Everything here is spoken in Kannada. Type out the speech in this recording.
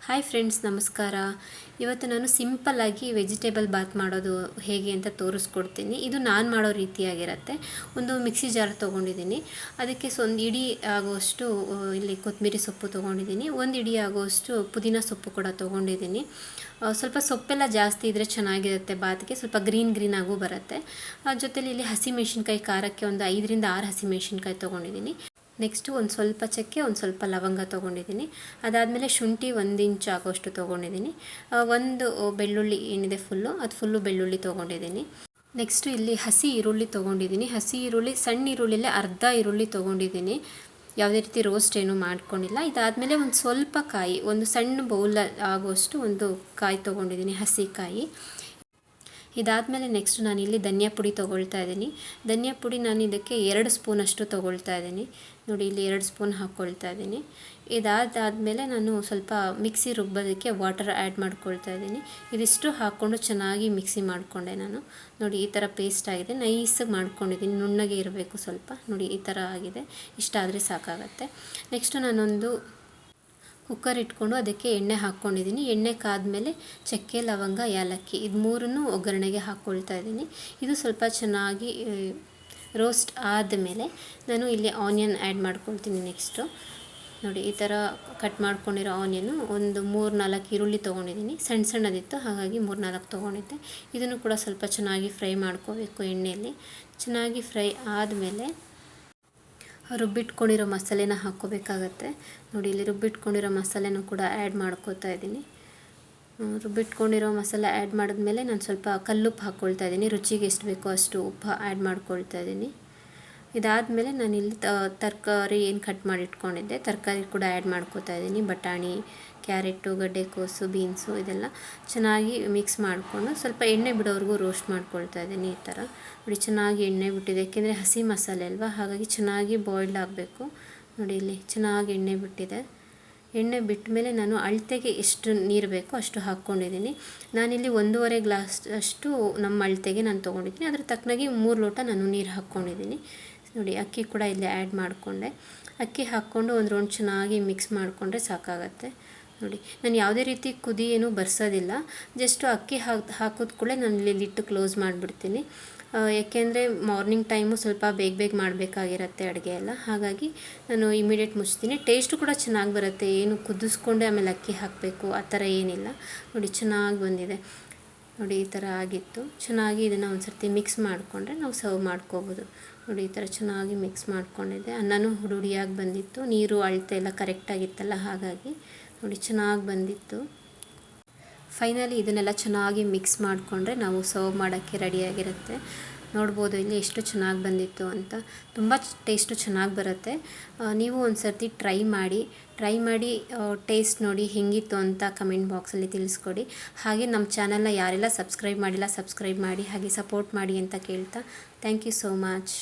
ಹಾಯ್ ಫ್ರೆಂಡ್ಸ್, ನಮಸ್ಕಾರ. ಇವತ್ತು ನಾನು ಸಿಂಪಲ್ಲಾಗಿ ವೆಜಿಟೇಬಲ್ ಬಾತ್ ಮಾಡೋದು ಹೇಗೆ ಅಂತ ತೋರಿಸ್ಕೊಡ್ತೀನಿ. ಇದು ನಾನು ಮಾಡೋ ರೀತಿಯಾಗಿರುತ್ತೆ. ಒಂದು ಮಿಕ್ಸಿ ಜಾರ್ ತೊಗೊಂಡಿದ್ದೀನಿ. ಅದಕ್ಕೆ ಒಂದು ಇಡೀ ಆಗುವಷ್ಟು ಇಲ್ಲಿ ಕೊತ್ತಂಬರಿ ಸೊಪ್ಪು ತೊಗೊಂಡಿದ್ದೀನಿ. ಒಂದು ಇಡೀ ಆಗುವಷ್ಟು ಪುದೀನ ಸೊಪ್ಪು ಕೂಡ ತೊಗೊಂಡಿದ್ದೀನಿ. ಸ್ವಲ್ಪ ಸೊಪ್ಪೆಲ್ಲ ಜಾಸ್ತಿ ಇದ್ದರೆ ಚೆನ್ನಾಗಿರುತ್ತೆ ಬಾತ್ಗೆ, ಸ್ವಲ್ಪ ಗ್ರೀನ್ ಆಗೂ ಬರುತ್ತೆ. ಜೊತೆಲಿ ಇಲ್ಲಿ ಹಸಿಮೆಣ್ಸಿನ್ಕಾಯಿ ಖಾರಕ್ಕೆ ಒಂದು 5ರಿಂದ 6 ಹಸಿಮೆಣ್ಸಿನ್ಕಾಯಿ ತೊಗೊಂಡಿದ್ದೀನಿ. ನೆಕ್ಸ್ಟು ಒಂದು ಸ್ವಲ್ಪ ಚಕ್ಕೆ, ಒಂದು ಸ್ವಲ್ಪ ಲವಂಗ ತೊಗೊಂಡಿದ್ದೀನಿ. ಅದಾದಮೇಲೆ ಶುಂಠಿ 1 ಇಂಚ್ ಆಗೋಷ್ಟು ತೊಗೊಂಡಿದ್ದೀನಿ. ಒಂದು ಬೆಳ್ಳುಳ್ಳಿ ಏನಿದೆ ಫುಲ್ಲು ಬೆಳ್ಳುಳ್ಳಿ ತೊಗೊಂಡಿದ್ದೀನಿ. ನೆಕ್ಸ್ಟು ಇಲ್ಲಿ ಹಸಿ ಈರುಳ್ಳಿ ತೊಗೊಂಡಿದ್ದೀನಿ. ಹಸಿ ಈರುಳ್ಳಿ, ಸಣ್ಣ ಈರುಳ್ಳಿಲೇ ಅರ್ಧ ಈರುಳ್ಳಿ ತೊಗೊಂಡಿದ್ದೀನಿ. ಯಾವುದೇ ರೀತಿ ರೋಸ್ಟ್ ಏನೂ ಮಾಡ್ಕೊಂಡಿಲ್ಲ. ಇದಾದಮೇಲೆ ಒಂದು ಸ್ವಲ್ಪ ಕಾಯಿ, ಒಂದು ಸಣ್ಣ ಬೌಲ್ ಆಗೋಷ್ಟು ಒಂದು ಕಾಯಿ ತೊಗೊಂಡಿದ್ದೀನಿ, ಹಸಿ ಕಾಯಿ. ಇದಾದಮೇಲೆ ನೆಕ್ಸ್ಟ್ ನಾನಿಲ್ಲಿ ಧನಿಯಾ ಪುಡಿ ತೊಗೊಳ್ತಾ ಇದ್ದೀನಿ. ಧನಿಯಾ ಪುಡಿ ನಾನು ಇದಕ್ಕೆ 2 ಸ್ಪೂನಷ್ಟು ತೊಗೊಳ್ತಾ ಇದ್ದೀನಿ. ನೋಡಿ, ಇಲ್ಲಿ 2 ಸ್ಪೂನ್ ಹಾಕ್ಕೊಳ್ತಾ ಇದ್ದೀನಿ. ಇದಾದಮೇಲೆ ನಾನು ಸ್ವಲ್ಪ ಮಿಕ್ಸಿ ರುಬ್ಬೋದಕ್ಕೆ ವಾಟರ್ ಆ್ಯಡ್ ಮಾಡ್ಕೊಳ್ತಾ ಇದ್ದೀನಿ. ಇದಿಷ್ಟು ಹಾಕ್ಕೊಂಡು ಚೆನ್ನಾಗಿ ಮಿಕ್ಸಿ ಮಾಡಿಕೊಂಡೆ ನಾನು. ನೋಡಿ, ಈ ಥರ ಪೇಸ್ಟ್ ಆಗಿದೆ. ನೈಸಾಗಿ ಮಾಡ್ಕೊಂಡಿದ್ದೀನಿ, ನುಣ್ಣಗೆ ಇರಬೇಕು ಸ್ವಲ್ಪ. ನೋಡಿ, ಈ ಥರ ಆಗಿದೆ. ಇಷ್ಟಾದರೆ ಸಾಕಾಗತ್ತೆ. ನೆಕ್ಸ್ಟು ನಾನೊಂದು ಕುಕ್ಕರ್ ಇಟ್ಕೊಂಡು ಅದಕ್ಕೆ ಎಣ್ಣೆ ಹಾಕ್ಕೊಂಡಿದ್ದೀನಿ. ಎಣ್ಣೆ ಕಾದ್ಮೇಲೆ ಚಕ್ಕೆ, ಲವಂಗ, ಏಲಕ್ಕಿ ಇದು 3 ಒಗ್ಗರಣೆಗೆ ಹಾಕ್ಕೊಳ್ತಾ ಇದ್ದೀನಿ. ಇದು ಸ್ವಲ್ಪ ಚೆನ್ನಾಗಿ ರೋಸ್ಟ್ ಆದಮೇಲೆ ನಾನು ಇಲ್ಲಿ ಆನಿಯನ್ ಆ್ಯಡ್ ಮಾಡ್ಕೊಳ್ತೀನಿ. ನೆಕ್ಸ್ಟು ನೋಡಿ, ಈ ಥರ ಕಟ್ ಮಾಡ್ಕೊಂಡಿರೋ ಆನಿಯನ್ನು ಒಂದು 3-4 ಈರುಳ್ಳಿ ತೊಗೊಂಡಿದ್ದೀನಿ. ಸಣ್ಣದಿತ್ತು, ಹಾಗಾಗಿ 3-4 ತೊಗೊಂಡಿದ್ದೆ. ಇದನ್ನು ಕೂಡ ಸ್ವಲ್ಪ ಚೆನ್ನಾಗಿ ಫ್ರೈ ಮಾಡ್ಕೋಬೇಕು ಎಣ್ಣೆಯಲ್ಲಿ. ಚೆನ್ನಾಗಿ ಫ್ರೈ ಆದಮೇಲೆ ರುಬ್ಬಿಟ್ಕೊಂಡಿರೋ ಮಸಾಲೆನ ಹಾಕ್ಕೋಬೇಕಾಗತ್ತೆ. ನೋಡಿ, ಇಲ್ಲಿ ರುಬ್ಬಿಟ್ಕೊಂಡಿರೋ ಮಸಾಲೆನೂ ಕೂಡ ಆ್ಯಡ್ ಮಾಡ್ಕೋತಾ ಇದ್ದೀನಿ. ರುಬ್ಬಿಟ್ಕೊಂಡಿರೋ ಮಸಾಲೆ ಆ್ಯಡ್ ಮಾಡಿದ್ಮೇಲೆ ನಾನು ಸ್ವಲ್ಪ ಕಲ್ಲುಪ್ಪು ಹಾಕ್ಕೊಳ್ತಾ ಇದ್ದೀನಿ. ರುಚಿಗೆ ಎಷ್ಟು ಬೇಕೋ ಅಷ್ಟು ಉಪ್ಪು ಆ್ಯಡ್ ಮಾಡ್ಕೊಳ್ತಾ ಇದ್ದೀನಿ. ಇದಾದಮೇಲೆ ನಾನಿಲ್ಲಿ ತರಕಾರಿ ಏನು ಕಟ್ ಮಾಡಿ ಇಟ್ಕೊಂಡಿದ್ದೆ, ತರಕಾರಿ ಕೂಡ ಆ್ಯಡ್ ಮಾಡ್ಕೋತಾ ಇದ್ದೀನಿ. ಬಟಾಣಿ, ಕ್ಯಾರೆಟು, ಗಡ್ಡೆಕೋಸು, ಬೀನ್ಸು ಇದೆಲ್ಲ ಚೆನ್ನಾಗಿ ಮಿಕ್ಸ್ ಮಾಡಿಕೊಂಡು ಸ್ವಲ್ಪ ಎಣ್ಣೆ ಬಿಡೋವರೆಗೂ ರೋಸ್ಟ್ ಮಾಡ್ಕೊಳ್ತಾ ಇದ್ದೀನಿ. ಈ ಥರ ನೋಡಿ, ಚೆನ್ನಾಗಿ ಎಣ್ಣೆ ಬಿಟ್ಟಿದೆ. ಏಕೆಂದರೆ ಹಸಿ ಮಸಾಲೆ ಅಲ್ವಾ, ಹಾಗಾಗಿ ಚೆನ್ನಾಗಿ ಬಾಯ್ಲ್ಡ್ ಆಗಬೇಕು. ನೋಡಿ, ಇಲ್ಲಿ ಚೆನ್ನಾಗಿ ಎಣ್ಣೆ ಬಿಟ್ಟಿದೆ. ಎಣ್ಣೆ ಬಿಟ್ಟ ಮೇಲೆ ನಾನು ಅಳತೆಗೆ ಎಷ್ಟು ನೀರು ಬೇಕೋ ಅಷ್ಟು ಹಾಕ್ಕೊಂಡಿದ್ದೀನಿ. ನಾನಿಲ್ಲಿ 1.5 ಗ್ಲಾಸ್ ಅಷ್ಟು ನಮ್ಮ ಅಳತೆಗೆ ನಾನು ತೊಗೊಂಡಿದ್ದೀನಿ. ಅದ್ರ ತಕ್ಕನಾಗಿ 3 ಲೋಟ ನಾನು ನೀರು ಹಾಕ್ಕೊಂಡಿದ್ದೀನಿ. ನೋಡಿ, ಅಕ್ಕಿ ಕೂಡ ಇಲ್ಲಿ ಆ್ಯಡ್ ಮಾಡಿಕೊಂಡೆ. ಅಕ್ಕಿ ಹಾಕ್ಕೊಂಡು ಒಂದು ರೌಂಡ್ ಚೆನ್ನಾಗಿ ಮಿಕ್ಸ್ ಮಾಡಿಕೊಂಡ್ರೆ ಸಾಕಾಗತ್ತೆ. ನೋಡಿ, ನಾನು ಯಾವುದೇ ರೀತಿ ಕುದಿ ಏನೂ ಬರ್ಸೋದಿಲ್ಲ. ಜಸ್ಟು ಅಕ್ಕಿ ಹಾಕಿದ ಕೂಡಲೇ ನಾನು ಇಲ್ಲಿ ಲಿಟ್ಟು ಕ್ಲೋಸ್ ಮಾಡಿಬಿಡ್ತೀನಿ. ಏಕೆಂದರೆ ಮಾರ್ನಿಂಗ್ ಟೈಮು ಸ್ವಲ್ಪ ಬೇಗ ಮಾಡಬೇಕಾಗಿರತ್ತೆ ಅಡುಗೆ ಎಲ್ಲ, ಹಾಗಾಗಿ ನಾನು ಇಮಿಡಿಯೇಟ್ ಮುಚ್ತೀನಿ. ಟೇಸ್ಟು ಕೂಡ ಚೆನ್ನಾಗಿ ಬರುತ್ತೆ. ಏನು ಕುದಿಸ್ಕೊಂಡೆ ಆಮೇಲೆ ಅಕ್ಕಿ ಹಾಕಬೇಕು ಆ ಥರ ಏನಿಲ್ಲ. ನೋಡಿ, ಚೆನ್ನಾಗಿ ಬಂದಿದೆ. ನೋಡಿ, ಈ ಥರ ಆಗಿತ್ತು. ಚೆನ್ನಾಗಿ ಇದನ್ನು ಒಂದು ಸರ್ತಿ ಮಿಕ್ಸ್ ಮಾಡಿಕೊಂಡ್ರೆ ನಾವು ಸರ್ವ್ ಮಾಡ್ಕೋಬೋದು. ನೋಡಿ, ಈ ಥರ ಚೆನ್ನಾಗಿ ಮಿಕ್ಸ್ ಮಾಡ್ಕೊಂಡಿದ್ದೆ. ಅನ್ನನೂ ಹುಡಿಯಾಗಿ ಬಂದಿತ್ತು. ನೀರು ಅಳತೆ ಎಲ್ಲ ಕರೆಕ್ಟಾಗಿತ್ತಲ್ಲ, ಹಾಗಾಗಿ ನೋಡಿ ಚೆನ್ನಾಗಿ ಬಂದಿತ್ತು. ಫೈನಲಿ ಇದನ್ನೆಲ್ಲ ಚೆನ್ನಾಗಿ ಮಿಕ್ಸ್ ಮಾಡಿಕೊಂಡ್ರೆ ನಾವು ಸರ್ವ್ ಮಾಡೋಕ್ಕೆ ರೆಡಿಯಾಗಿರುತ್ತೆ. ನೋಡ್ಬೋದು ಇಲ್ಲಿ ಎಷ್ಟು ಚೆನ್ನಾಗಿ ಬಂದಿತ್ತು ಅಂತ. ತುಂಬ ಟೇಸ್ಟು ಚೆನ್ನಾಗಿ ಬರುತ್ತೆ. ನೀವು ಒಂದು ಸರ್ತಿ ಟ್ರೈ ಮಾಡಿ ಟೇಸ್ಟ್ ನೋಡಿ ಹೇಗಿತ್ತು ಅಂತ ಕಮೆಂಟ್ ಬಾಕ್ಸಲ್ಲಿ ತಿಳಿಸ್ಕೊಡಿ. ಹಾಗೆ ನಮ್ಮ ಚಾನಲ್ನ ಯಾರೆಲ್ಲ ಸಬ್ಸ್ಕ್ರೈಬ್ ಮಾಡಿಲ್ಲ ಸಬ್ಸ್ಕ್ರೈಬ್ ಮಾಡಿ, ಹಾಗೆ ಸಪೋರ್ಟ್ ಮಾಡಿ ಅಂತ ಕೇಳ್ತಾ, ಥ್ಯಾಂಕ್ ಯು ಸೋ ಮಚ್.